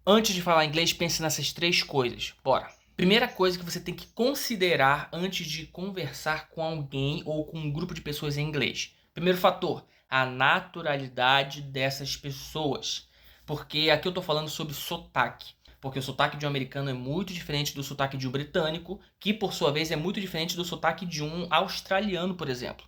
Antes de falar inglês, pense nessas três coisas. Bora! Primeira coisa que você tem que considerar antes de conversar com alguém ou com um grupo de pessoas em inglês. Primeiro fator, a naturalidade dessas pessoas. Porque aqui eu tô falando sobre sotaque. Porque o sotaque de um americano é muito diferente do sotaque de um britânico, que por sua vez é muito diferente do sotaque de um australiano, por exemplo.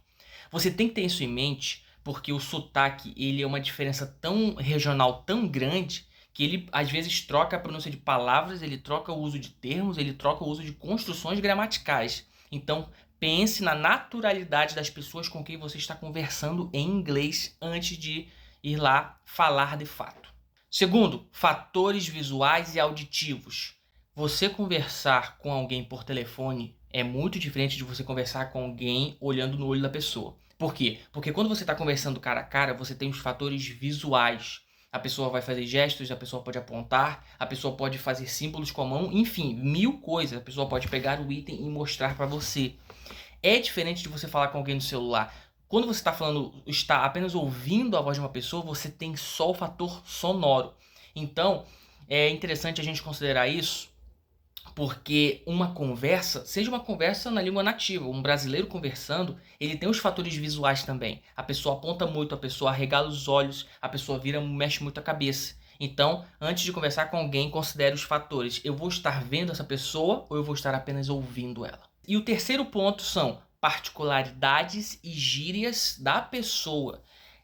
Você tem que ter isso em mente, porque o sotaque ele é uma diferença tão regional, tão grande, que ele às vezes troca a pronúncia de palavras, ele troca o uso de termos, ele troca o uso de construções gramaticais. Então, pense na naturalidade das pessoas com quem você está conversando em inglês antes de ir lá falar de fato. Segundo, fatores visuais e auditivos. Você conversar com alguém por telefone é muito diferente de você conversar com alguém olhando no olho da pessoa. Por quê? Porque quando você está conversando cara a cara, você tem os fatores visuais. A pessoa vai fazer gestos, a pessoa pode apontar, a pessoa pode fazer símbolos com a mão, enfim, mil coisas. A pessoa pode pegar o item e mostrar para você. É diferente de você falar com alguém no celular. Quando você está falando, está apenas ouvindo a voz de uma pessoa, você tem só o fator sonoro. Então, é interessante a gente considerar isso, porque uma conversa, seja uma conversa na língua nativa, um brasileiro conversando, ele tem os fatores visuais também. A pessoa aponta muito, a pessoa arregala os olhos, a pessoa vira, mexe muito a cabeça. Então, antes de conversar com alguém, considere os fatores. Eu vou estar vendo essa pessoa ou eu vou estar apenas ouvindo ela? E o terceiro ponto são particularidades e gírias da pessoa.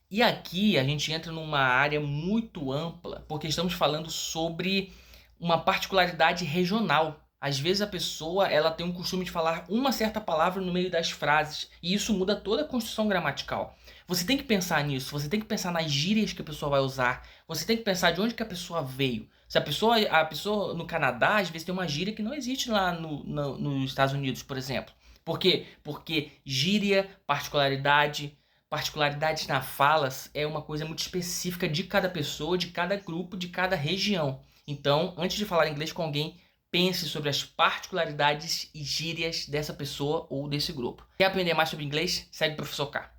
E aqui a gente entra numa área muito ampla, porque estamos falando sobre uma particularidade regional. Às vezes a pessoa ela tem um costume de falar uma certa palavra no meio das frases, e isso muda toda a construção gramatical. Você tem que pensar nisso, você tem que pensar nas gírias que a pessoa vai usar, você tem que pensar de onde que a pessoa veio. Se a pessoa no Canadá, às vezes tem uma gíria que não existe lá nos Estados Unidos, por exemplo. Por quê? Porque gíria, particularidades na falas é uma coisa muito específica de cada pessoa, de cada grupo, de cada região. Então, antes de falar inglês com alguém, pense sobre as particularidades e gírias dessa pessoa ou desse grupo. Quer aprender mais sobre inglês? Segue o Professor K.